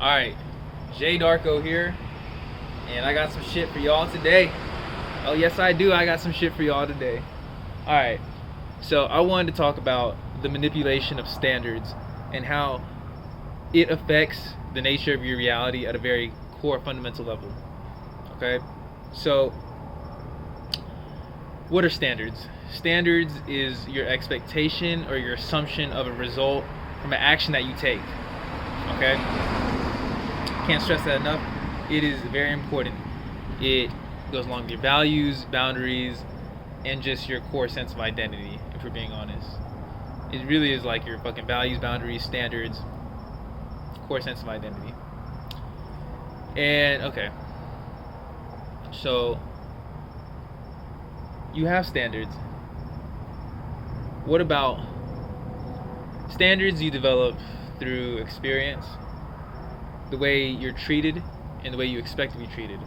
Alright, Jay Darko here, and I got some shit for y'all today. Oh, yes, I do. I got some shit for y'all today. Alright, so I wanted to talk about the manipulation of standards and how it affects the nature of your reality at a very core fundamental level. Okay? So, what are standards? Standards is your expectation or your assumption of a result from an action that you take. Okay? Can't stress that enough. It is very important. It goes along with your values, boundaries, and just your core sense of identity, if we're being honest. It really is like your fucking values, boundaries, standards, core sense of identity. And okay. So you have standards. What about standards you develop through experience, the way you're treated, and the way you expect to be treated?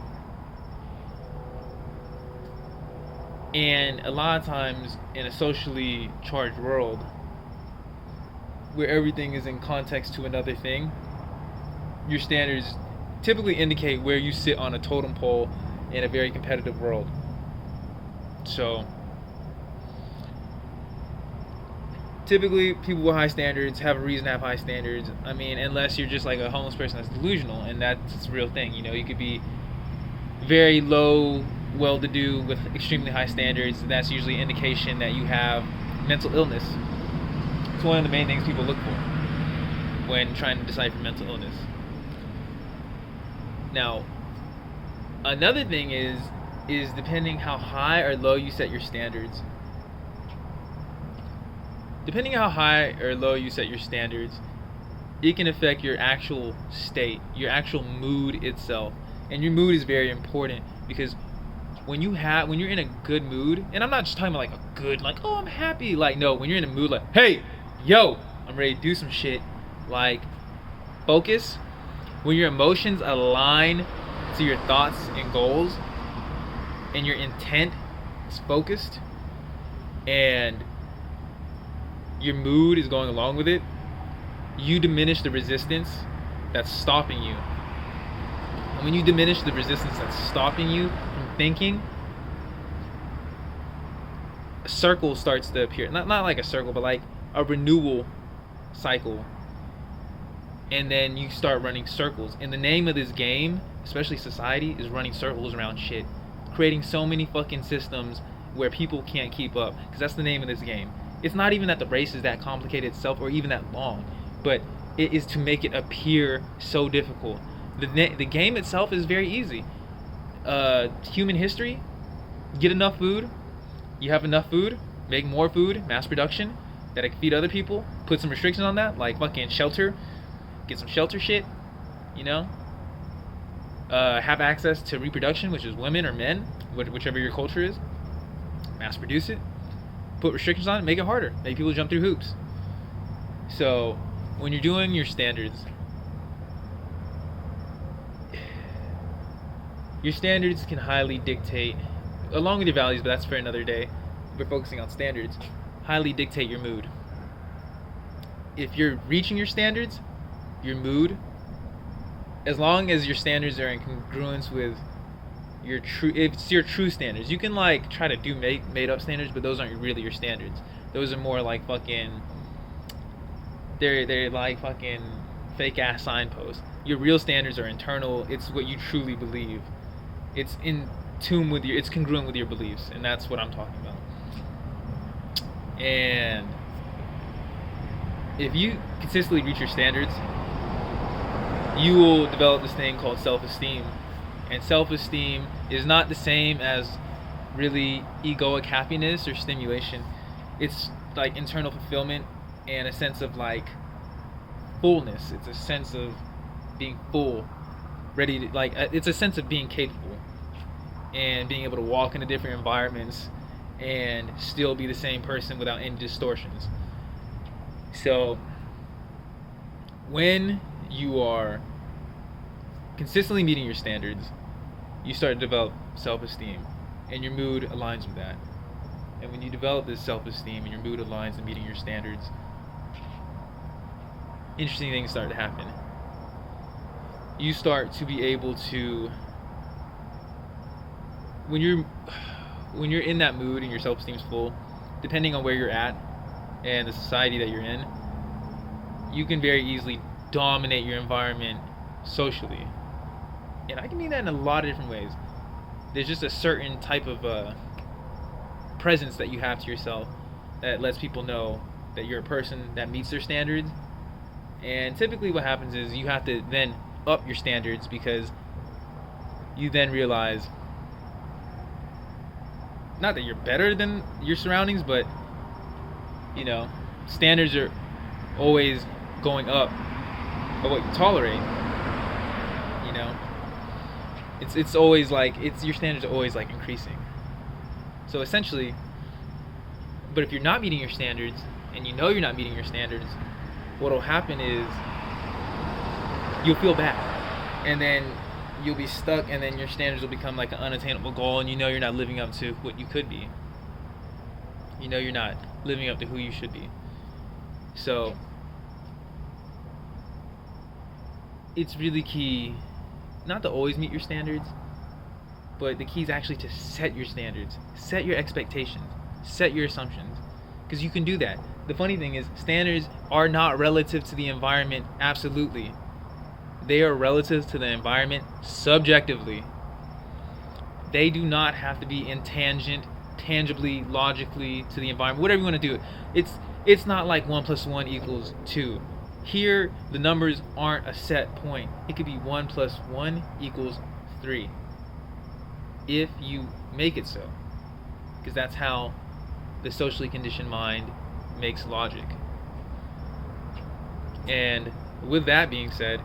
And a lot of times in a socially charged world where everything is in context to another thing, your standards typically indicate where you sit on a totem pole in a very competitive world. So typically people with high standards have a reason to have high standards. I mean, unless you're just like a homeless person that's delusional, and that's a real thing. You know, you could be very low, well-to-do with extremely high standards. That's usually an indication that you have mental illness. It's one of the main things people look for when trying to decipher mental illness. Now, another thing is depending how high or low you set your standards. Depending how high or low you set your standards, it can affect your actual state, your actual mood itself. And your mood is very important because when you're in a good mood, and I'm not just talking about like a good, like, oh, I'm happy. Like, no, when you're in a mood like, hey, yo, I'm ready to do some shit. Like, focus. When your emotions align to your thoughts and goals, and your intent is focused, and your mood is going along with it, you diminish the resistance that's stopping you. And when you diminish the resistance that's stopping you from thinking, a circle starts to appear. Not like a circle, but like a renewal cycle. And then you start running circles. And the name of this game, especially society, is running circles around shit. Creating so many fucking systems where people can't keep up. Because that's the name of this game. It's not even that the race is that complicated itself or even that long, but it is to make it appear so difficult. The game itself is very easy. Human history, get enough food, you have enough food, make more food, mass production, that can feed other people, put some restrictions on that, like fucking shelter, get some shelter shit, you know? Have access to reproduction, which is women or men, whichever your culture is, mass produce it, put restrictions on it, make it harder, make people jump through hoops. So when you're doing your standards, your standards can highly dictate, along with your values, but that's for another day. We're focusing on standards, highly dictate your mood. If you're reaching your standards, your mood, as long as your standards are in congruence with your true, if it's your true standards, you can like try to do made up standards, but those aren't really your standards. Those are more like fucking, they're like fucking fake ass signposts. Your real standards are internal. It's what you truly believe. It's in tune with it's congruent with your beliefs, and that's what I'm talking about. And if you consistently reach your standards, you will develop this thing called self-esteem. And self-esteem is not the same as really egoic happiness or stimulation. It's like internal fulfillment and a sense of like fullness. It's a sense of being full, ready to, like, it's a sense of being capable and being able to walk into different environments and still be the same person without any distortions. So when you are consistently meeting your standards, you start to develop self-esteem, and your mood aligns with that. And when you develop this self-esteem and your mood aligns to meeting your standards, interesting things start to happen. you start to be able to, when you're in that mood and your self-esteem's full, depending on where you're at and the society that you're in, you can very easily dominate your environment socially. And I can mean that in a lot of different ways. There's just a certain type of presence that you have to yourself that lets people know that you're a person that meets their standards. And typically what happens is you have to then up your standards, because you then realize, not that you're better than your surroundings, but standards are always going up of what you tolerate. It's always like, your standards are always like increasing. So essentially, but if you're not meeting your standards and you're not meeting your standards, what'll happen is you'll feel bad, and then you'll be stuck, and then your standards will become like an unattainable goal, and you're not living up to what you could be. You're not living up to who you should be. So it's really key not to always meet your standards, but the key is actually to set your standards, set your expectations, set your assumptions, because you can do that. The funny thing is, standards are not relative to the environment absolutely. They are relative to the environment subjectively. They do not have to be in tangibly, logically to the environment, whatever you want to do. It's not like 1 + 1 = 2. Here, the numbers aren't a set point. It could be 1 + 1 = 3. If you make it so. Because that's how the socially conditioned mind makes logic. And with that being said,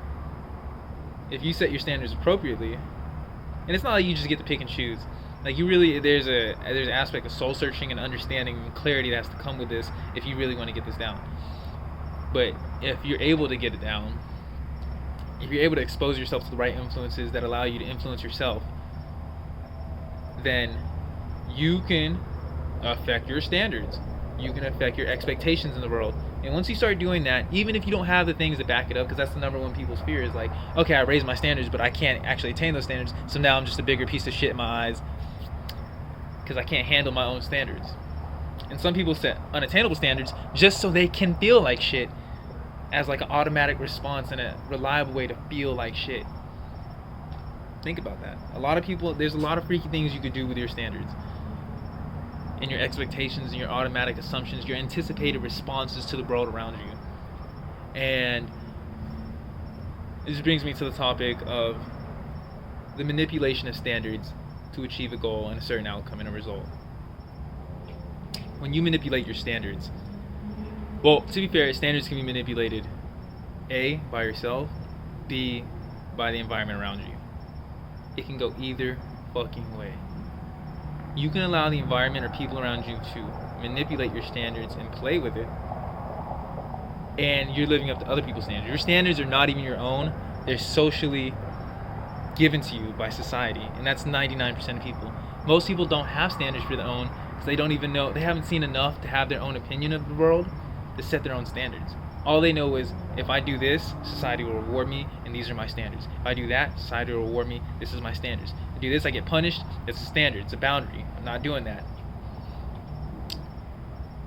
if you set your standards appropriately, and it's not like you just get to pick and choose. Like, you really, there's an aspect of soul searching and understanding and clarity that has to come with this if you really want to get this down. But if you're able to get it down, if you're able to expose yourself to the right influences that allow you to influence yourself, then you can affect your standards. You can affect your expectations in the world. And once you start doing that, even if you don't have the things to back it up, because that's the number one people's fear, is like, okay, I raised my standards, but I can't actually attain those standards, so now I'm just a bigger piece of shit in my eyes because I can't handle my own standards. And some people set unattainable standards just so they can feel like shit, as like an automatic response and a reliable way to feel like shit. Think about that. A lot of people, there's a lot of freaky things you could do with your standards and your expectations and your automatic assumptions, your anticipated responses to the world around you. And this brings me to the topic of the manipulation of standards to achieve a goal and a certain outcome and a result. When you manipulate your standards, well, to be fair, standards can be manipulated A, by yourself, B, by the environment around you. It can go either fucking way. You can allow the environment or people around you to manipulate your standards and play with it, and you're living up to other people's standards. Your standards are not even your own. They're socially given to you by society, and that's 99% of people. Most people don't have standards for their own because they don't even know, they haven't seen enough to have their own opinion of the world to set their own standards. All they know is, if I do this, society will reward me, and these are my standards. If I do that, society will reward me, this is my standards. If I do this, I get punished, it's a standard, it's a boundary. I'm not doing that.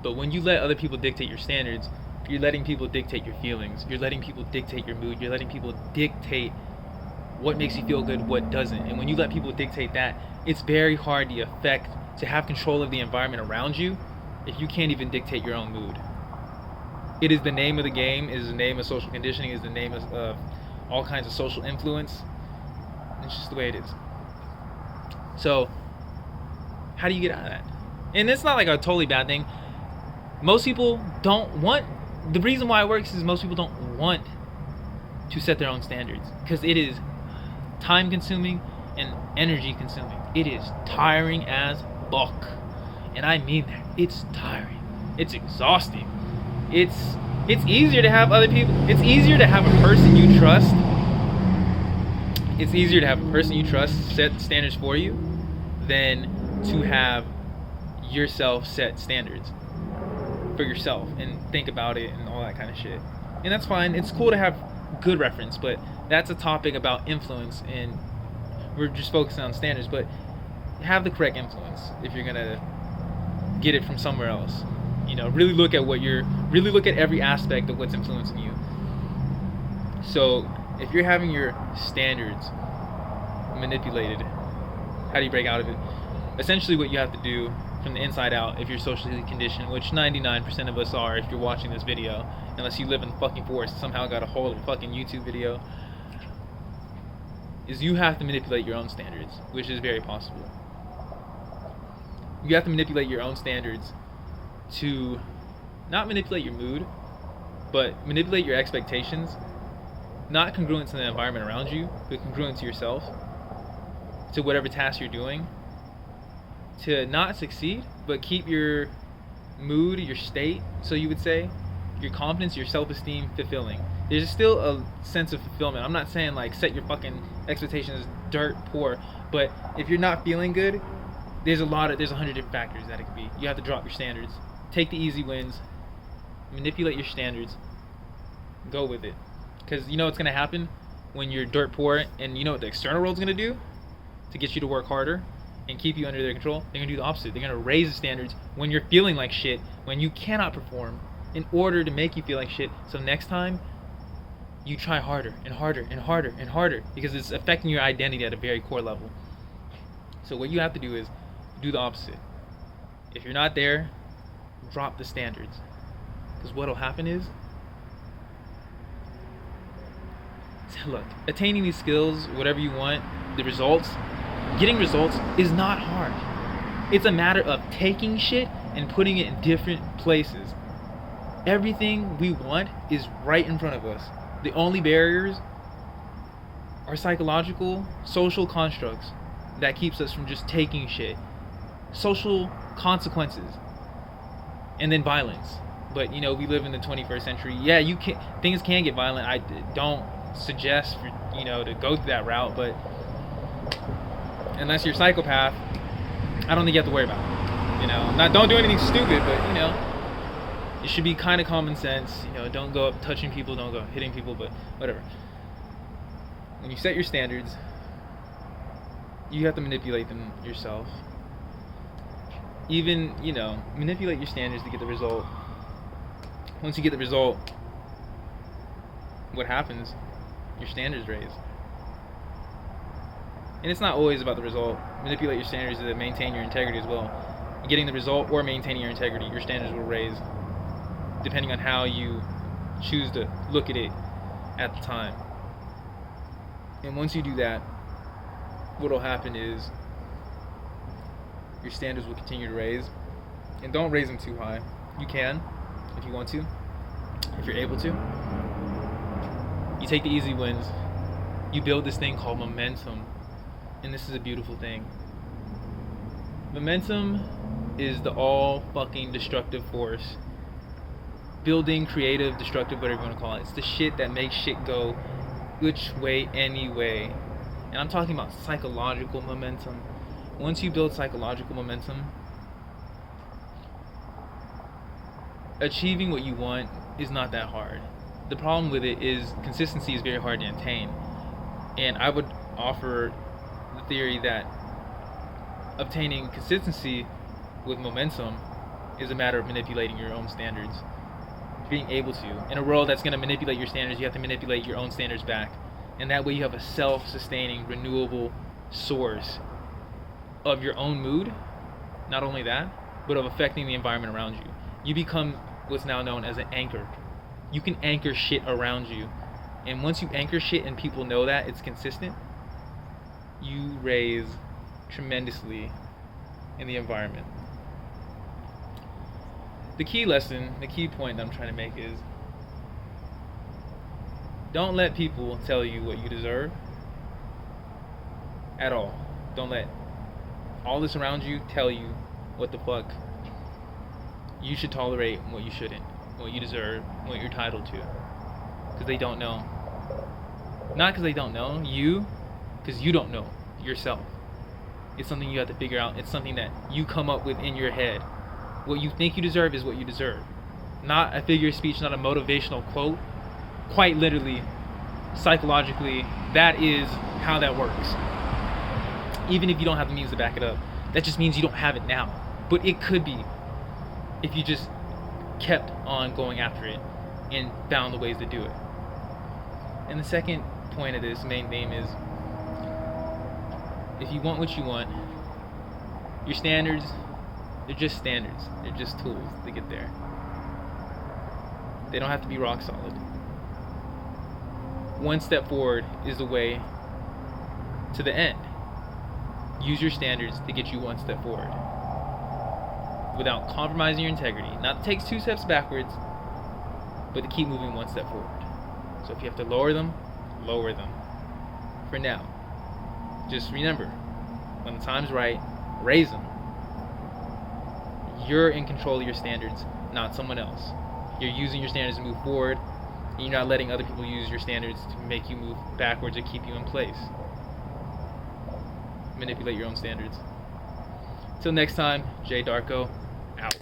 But when you let other people dictate your standards, you're letting people dictate your feelings, you're letting people dictate your mood, you're letting people dictate what makes you feel good, what doesn't. And when you let people dictate that, it's very hard to have control of the environment around you if you can't even dictate your own mood. It is the name of the game, it is the name of social conditioning, it is the name of all kinds of social influence. It's just the way it is. So, how do you get out of that? And it's not like a totally bad thing. Most people don't want, the reason why it works is most people don't want to set their own standards, because it is time consuming and energy consuming. It is tiring as fuck. And I mean that. It's tiring. It's exhausting. It's easier to have other people, it's easier to have a person you trust. It's easier to have a person you trust set standards for you than to have yourself set standards for yourself and think about it and all that kind of shit. And that's fine. It's cool to have good reference, but that's a topic about influence, and we're just focusing on standards. But have the correct influence if you're gonna get it from somewhere else. You know, really look at every aspect of what's influencing you. So if you're having your standards manipulated, how do you break out of it? Essentially what you have to do from the inside out, if you're socially conditioned, which 99% of us are if you're watching this video, unless you live in the fucking forest, somehow got a hold of a fucking YouTube video, is you have to manipulate your own standards, which is very possible. You have to manipulate your own standards to not manipulate your mood, but manipulate your expectations, not congruent to the environment around you, but congruent to yourself, to whatever task you're doing, to not succeed, but keep your mood, your state, so you would say, your confidence, your self-esteem fulfilling. There's still a sense of fulfillment. I'm not saying like set your fucking expectations dirt poor, but if you're not feeling good, there's 100 different factors that it could be. You have to drop your standards. Take the easy wins. Manipulate your standards. Go with it. Because you know what's going to happen when you're dirt poor, and you know what the external world's going to do to get you to work harder and keep you under their control? They're going to do the opposite. They're going to raise the standards when you're feeling like shit, when you cannot perform, in order to make you feel like shit. So next time, you try harder and harder and harder and harder, because it's affecting your identity at a very core level. So what you have to do is do the opposite. If you're not there, drop the standards. Because what'll happen is, look, attaining these skills, whatever you want, the results, getting results is not hard. It's a matter of taking shit and putting it in different places. Everything we want is right in front of us. The only barriers are psychological, social constructs that keeps us from just taking shit. Social consequences. And then violence. But you know, we live in the 21st century. Yeah, things can get violent. I don't suggest for, you know, to go through that route, but unless you're a psychopath, I don't think you have to worry about it. You know, don't do anything stupid, but you know, it should be kind of common sense. You know, don't go up touching people, don't go hitting people, but whatever. When you set your standards, you have to manipulate them yourself. Even, you know, manipulate your standards to get the result. Once you get the result, what happens? Your standards raise. And it's not always about the result. Manipulate your standards to maintain your integrity as well. Getting the result or maintaining your integrity, your standards will raise, depending on how you choose to look at it at the time. And once you do that, what will happen is your standards will continue to raise. And don't raise them too high. You can, if you want to, if you're able to. You take the easy wins. You build this thing called momentum. And this is a beautiful thing. Momentum is the all fucking destructive force. Building, creative, destructive, whatever you want to call it. It's the shit that makes shit go which way, anyway. And I'm talking about psychological momentum. Once you build psychological momentum, achieving what you want is not that hard. The problem with it is consistency is very hard to attain. And I would offer the theory that obtaining consistency with momentum is a matter of manipulating your own standards. Being able to. In a world that's going to manipulate your standards, you have to manipulate your own standards back. And that way you have a self-sustaining, renewable source of your own mood. Not only that, but of affecting the environment around you. You become what's now known as an anchor. You can anchor shit around you. And once you anchor shit and people know that it's consistent, you raise tremendously in the environment. The key lesson, the key point that I'm trying to make is, don't let people tell you what you deserve at all. Don't let all this around you tell you what the fuck you should tolerate and what you shouldn't, what you deserve, what you're entitled to. Because they don't know. Not because they don't know you, because you don't know yourself. It's something you have to figure out. It's something that you come up with in your head. What you think you deserve is what you deserve. Not a figure of speech, not a motivational quote. Quite literally, psychologically, that is how that works. Even if you don't have the means to back it up, that just means you don't have it now. But it could be if you just kept on going after it and found the ways to do it. And the second point of this main theme is, if you want what you want, your standards, they're just standards. They're just tools to get there. They don't have to be rock solid. One step forward is the way to the end. Use your standards to get you one step forward without compromising your integrity. Not to take 2 steps backwards, but to keep moving 1 step forward. So if you have to lower them, lower them. For now. Just remember, when the time's right, raise them. You're in control of your standards, not someone else. You're using your standards to move forward, and you're not letting other people use your standards to make you move backwards or keep you in place. Manipulate your own standards. Till next time, Jay Darko, out.